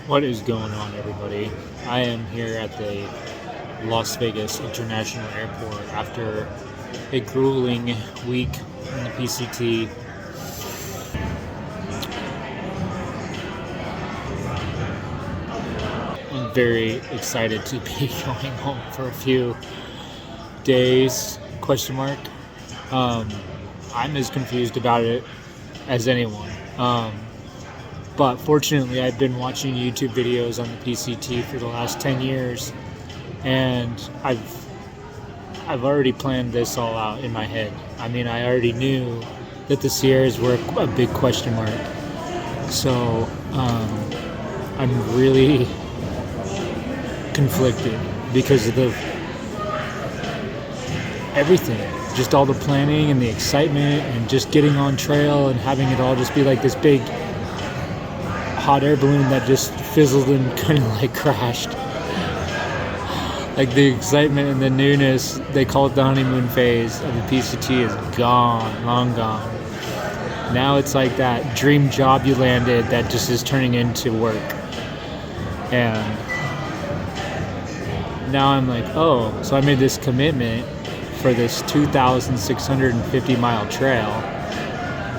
What is going on, everybody? I am here at the Las Vegas International Airport after a grueling week in the PCT. I'm very excited to be going home for a few days, question mark. I'm as confused about it as anyone. But fortunately, I've been watching YouTube videos on the PCT for the last 10 years, and I've already planned this all out in my head. I mean, I already knew that the Sierras were a big question mark. So I'm really conflicted because of everything. Just all the planning and the excitement and just getting on trail and having it all just be like this big hot air balloon that just fizzled and kind of like crashed. Like the excitement and the newness, they call it the honeymoon phase of the PCT, is gone, long gone. Now it's like that dream job you landed that just is turning into work. And now I'm like, oh, so I made this commitment for this 2,650 mile trail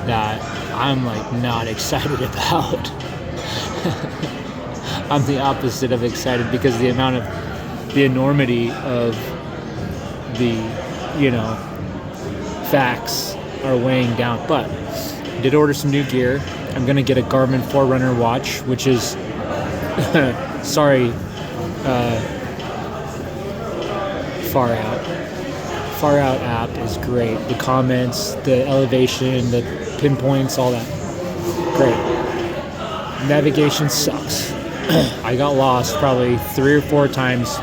that I'm like not excited about. I'm the opposite of excited because the enormity of the, facts are weighing down. But I did order some new gear. I'm going to get a Garmin Forerunner watch, which is, Far Out app is great. The comments, the elevation, the pinpoints, all that. Great. Navigation sucks. I got lost probably 3 or 4 times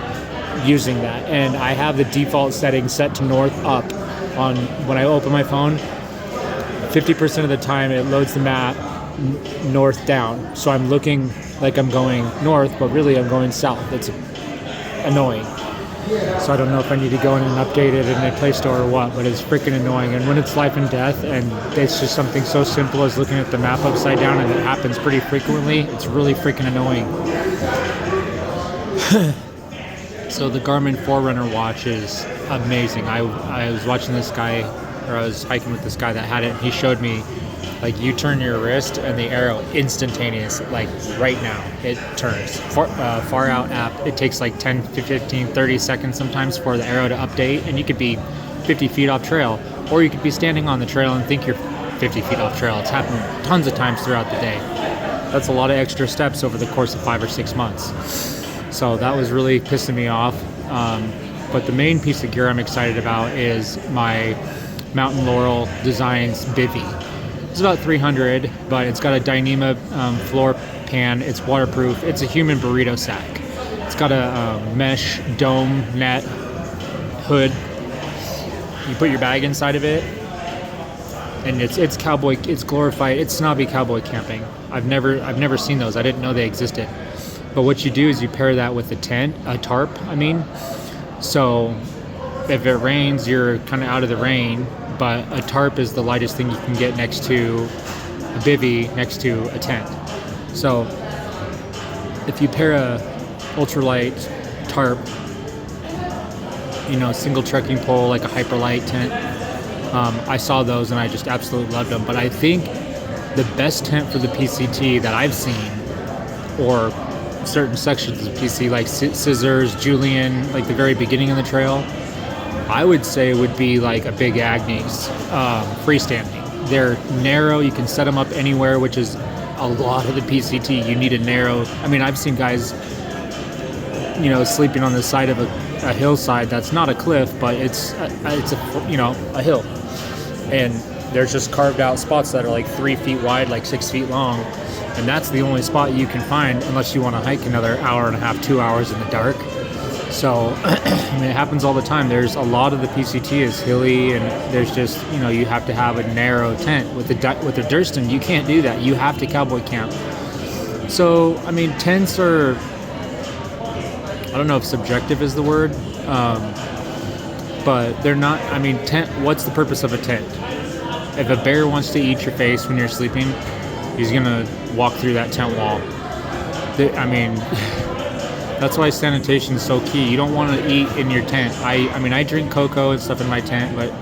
using that, and I have the default settings set to north up on when I open my phone. 50% of the time it loads the map north down, so I'm looking like I'm going north, but really I'm going south. It's annoying. So I don't know if I need to go in and update it in a Play Store or what, but it's freaking annoying. And when it's life and death, and it's just something so simple as looking at the map upside down, and it happens pretty frequently, it's really freaking annoying. So the Garmin Forerunner watch is amazing. I was watching this guy, or I was hiking with this guy that had it, and he showed me, like, you turn your wrist and the arrow instantaneous, like right now, it turns. Far Out app, it takes like 10, 15, 30 seconds sometimes for the arrow to update, and you could be 50 feet off trail, or you could be standing on the trail and think you're 50 feet off trail. It's happened tons of times throughout the day. That's a lot of extra steps over the course of 5 or 6 months. So that was really pissing me off. But the main piece of gear I'm excited about is my Mountain Laurel Designs Bivy. It's about 300, but it's got a Dyneema floor pan. It's waterproof. It's a human burrito sack. It's got a mesh dome net hood. You put your bag inside of it, and it's cowboy. It's glorified. It's snobby cowboy camping. I've never seen those. I didn't know they existed. But what you do is you pair that with a tarp. So if it rains, you're kind of out of the rain. But a tarp is the lightest thing you can get next to a bivy, next to a tent. So if you pair a ultralight tarp, single trekking pole, like a hyperlight tent, I saw those and I just absolutely loved them. But I think the best tent for the PCT that I've seen, or certain sections of the PC, like Scissors, Julian, like the very beginning of the trail, I would say would be like a Big Agnes, freestanding. They're narrow, you can set them up anywhere, which is a lot of the PCT. You need a narrow, I've seen guys, sleeping on the side of a hillside that's not a cliff, but it's a hill. And there's just carved out spots that are like 3 feet wide, like 6 feet long. And that's the only spot you can find unless you want to hike another hour and a half, 2 hours in the dark. So, it happens all the time. There's a lot of the PCT is hilly, and there's just, you have to have a narrow tent. With the Durston, you can't do that. You have to cowboy camp. So, tents are, I don't know if subjective is the word, but they're not, tent, what's the purpose of a tent? If a bear wants to eat your face when you're sleeping, he's going to walk through that tent wall. I mean, that's why sanitation is so key. You don't want to eat in your tent. I mean, I drink cocoa and stuff in my tent, but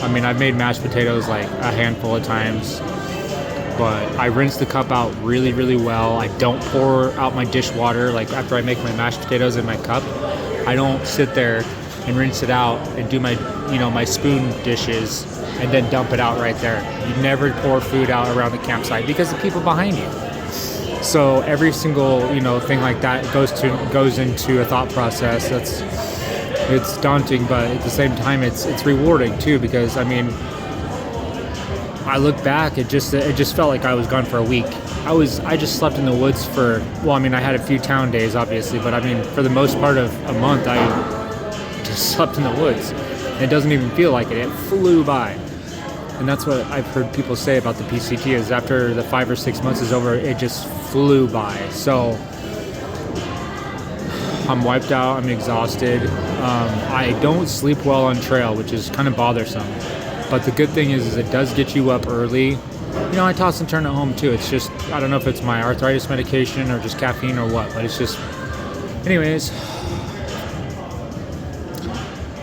I mean, I've made mashed potatoes like a handful of times. But I rinse the cup out really, really well. I don't pour out my dishwater. Like after I make my mashed potatoes in my cup, I don't sit there and rinse it out and do my, you know, my spoon dishes and then dump it out right there. You never pour food out around the campsite because of people behind you. So every single, you know, thing like that goes into a thought process. It's daunting, but at the same time, it's rewarding too, because I mean, I look back, it just felt like I was gone for a week. I just slept in the woods for, well, I mean, I had a few town days, obviously, but I mean, for the most part of a month, I just slept in the woods. And it doesn't even feel like it. It flew by. And that's what I've heard people say about the PCT, is after the 5 or 6 months is over, it just flew by. So I'm wiped out, I'm exhausted. I don't sleep well on trail, which is kind of bothersome. But the good thing is it does get you up early. You know, I toss and turn at home too. It's just, I don't know if it's my arthritis medication or just caffeine or what, but it's just, anyways,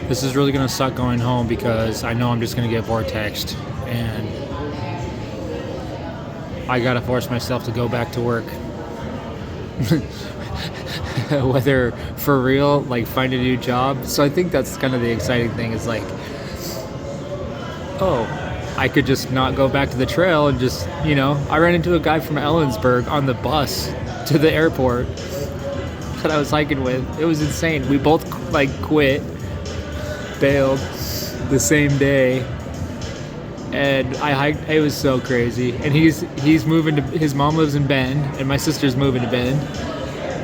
this is really going to suck going home because I know I'm just going to get vortexed, and I got to force myself to go back to work. Whether for real, like find a new job. So I think that's kind of the exciting thing, is like, oh, I could just not go back to the trail and just, you know, I ran into a guy from Ellensburg on the bus to the airport that I was hiking with. It was insane. We both like quit, bailed the same day, and I hiked. It was so crazy. And he's moving to, his mom lives in Bend, and my sister's moving to Bend.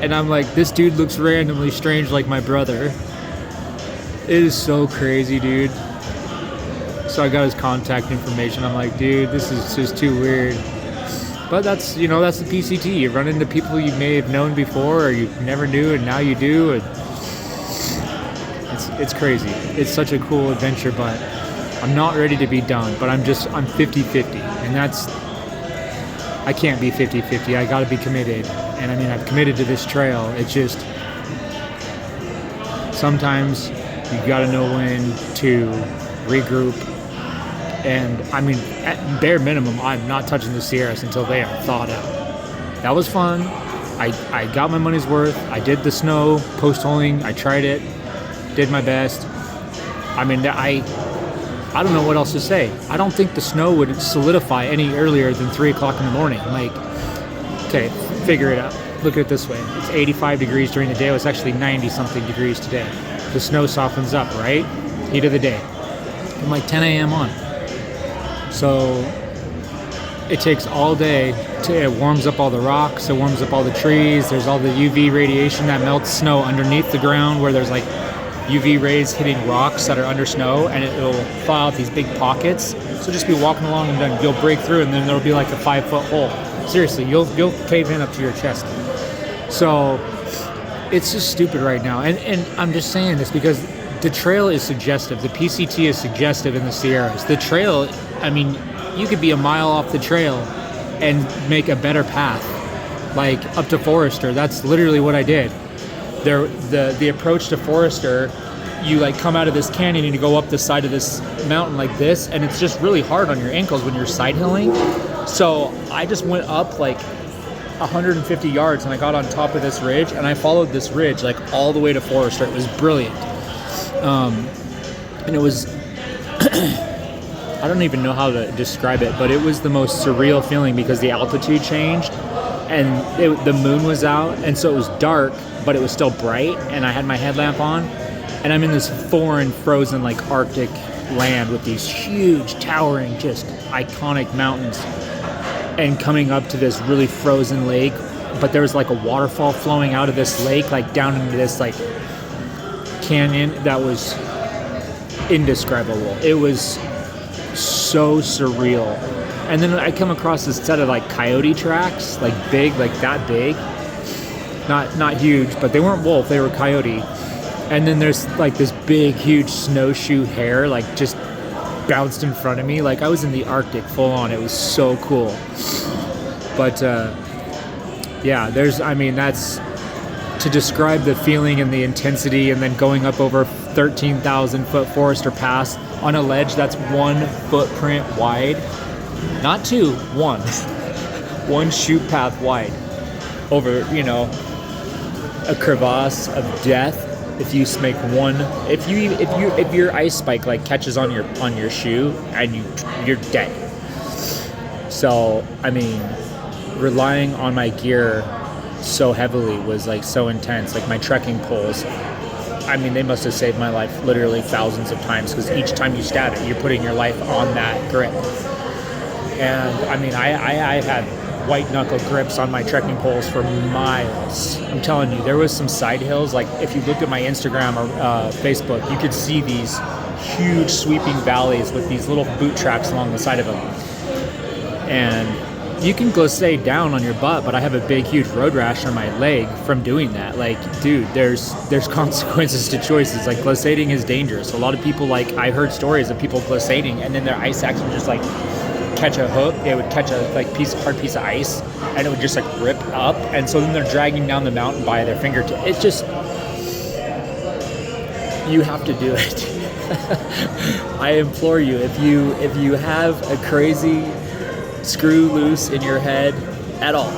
And I'm like, this dude looks randomly strange like my brother. It is so crazy, dude. So I got his contact information. I'm like, dude, this is just too weird. But that's, you know, that's the PCT. You run into people you may have known before or you never knew, and now you do. And it's crazy. It's such a cool adventure, but I'm not ready to be done. But I'm 50-50. And that's, I can't be 50-50. I got to be committed. And I mean, I've committed to this trail. It's just, sometimes you got to know when to regroup. And I mean, at bare minimum, I'm not touching the Sierras until they are thawed out. That was fun. I got my money's worth. I did the snow post-holing. I tried it, did my best. I mean, I don't know what else to say. I don't think the snow would solidify any earlier than 3 o'clock in the morning. Like, okay, figure it out. Look at it this way. It's 85 degrees during the day. It was actually 90-something degrees today. The snow softens up, right? Heat of the day. From like 10 a.m. on. So it takes all day it warms up all the rocks, it warms up all the trees, there's all the UV radiation that melts snow underneath the ground, where there's like UV rays hitting rocks that are under snow, and it'll thaw out these big pockets. So just be walking along and then you'll break through, and then there'll be like a 5-foot hole. Seriously, you'll cave in up to your chest. So it's just stupid right now. And I'm just saying this because the trail is suggestive. The PCT is suggestive in the Sierras. The trail, I mean, you could be a mile off the trail and make a better path, like up to Forester. That's literally what I did. The approach to Forester, you like come out of this canyon and you go up the side of this mountain like this, and it's just really hard on your ankles when you're side hilling. So I just went up like 150 yards and I got on top of this ridge, and I followed this ridge like all the way to Forester. It was brilliant. And it was, I don't even know how to describe it, but it was the most surreal feeling because the altitude changed and the moon was out, and so it was dark, but it was still bright, and I had my headlamp on, and I'm in this foreign, frozen, like Arctic land with these huge, towering, just iconic mountains, and coming up to this really frozen lake, but there was like a waterfall flowing out of this lake, like down into this like canyon that was indescribable. It was so surreal. And then I come across this set of like coyote tracks, like big, like that big, not huge, but they weren't wolf, they were coyote. And then there's like this big, huge snowshoe hare, like just bounced in front of me. Like I was in the Arctic full on. It was so cool. But yeah, that's to describe the feeling and the intensity, and then going up over 13,000 foot Forester Pass on a ledge that's 1 footprint wide, not 2, 1, 1 shoot path wide over, a crevasse of death. If you make one, if your ice spike like catches on your shoe, and you're dead. So relying on my gear so heavily was like so intense. Like my trekking poles, they must have saved my life literally thousands of times, because each time you stab it, you're putting your life on that grip. And I had white knuckle grips on my trekking poles for miles. I'm telling you, there was some side hills. Like if you looked at my Instagram or Facebook, you could see these huge sweeping valleys with these little boot tracks along the side of them. And you can glissade down on your butt, but I have a big, huge road rash on my leg from doing that. Like, dude, there's consequences to choices. Like glissading is dangerous. A lot of people, like, I heard stories of people glissading and then their ice axe would just like catch a hook. They would catch a hard piece of ice, and it would just like rip up, and so then they're dragging down the mountain by their fingertip. It's just, you have to do it. I implore you, if you have a crazy screw loose in your head at all,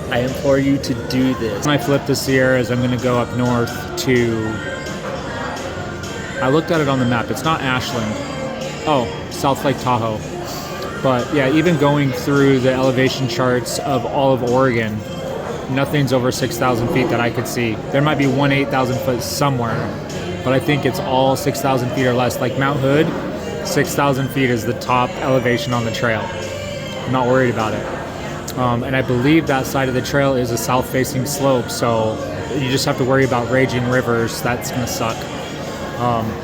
I implore you to do this. When I flip the Sierras, I'm going to go up north to, I looked at it on the map, it's not Ashland. Oh, South Lake Tahoe. But yeah, even going through the elevation charts of all of Oregon, nothing's over 6,000 feet that I could see. There might be 8,000 foot somewhere, but I think it's all 6,000 feet or less. Like Mount Hood, 6,000 feet is the top elevation on the trail. I'm not worried about it. And I believe that side of the trail is a south-facing slope, so you just have to worry about raging rivers. That's gonna suck.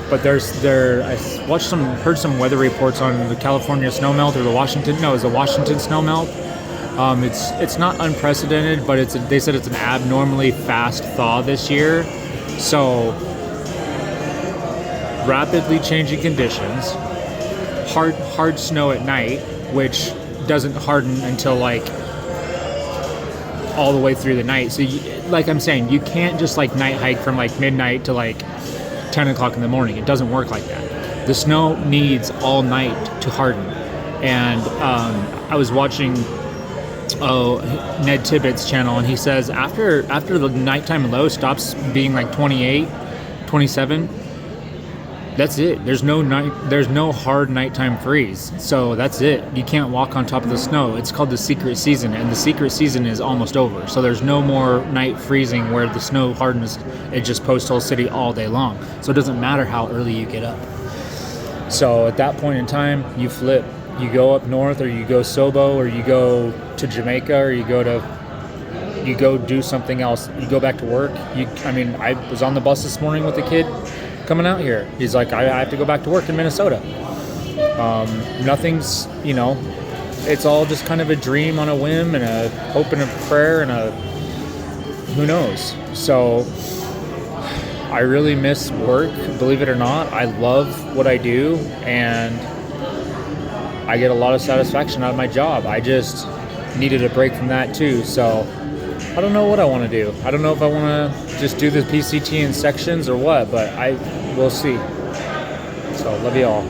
But I heard some weather reports on the California snowmelt, or the Washington snowmelt. It's not unprecedented, but they said it's an abnormally fast thaw this year. So rapidly changing conditions, hard snow at night, which doesn't harden until like all the way through the night. So like I'm saying, you can't just like night hike from like midnight to like 10 o'clock in the morning. It doesn't work like that. The snow needs all night to harden. And I was watching Ned Tibbetts' channel, and he says after the nighttime low stops being like 28, 27, that's it. There's no hard nighttime freeze. So that's it. You can't walk on top of the snow. It's called the secret season, and the secret season is almost over. So there's no more night freezing where the snow hardens. It just post hole city all day long. So it doesn't matter how early you get up. So at that point in time, you flip. You go up north, or you go Sobo, or you go to Jamaica, or you go do something else. You go back to work. I was on the bus this morning with a kid coming out here. He's like, I have to go back to work in Minnesota. Nothing's, it's all just kind of a dream on a whim and a hope and a prayer and a who knows. So I really miss work, believe it or not. I love what I do, and I get a lot of satisfaction out of my job. I just needed a break from that too. So I don't know what I want to do. I don't know if I want to just do the PCT in sections or what, but we'll see. So love you all.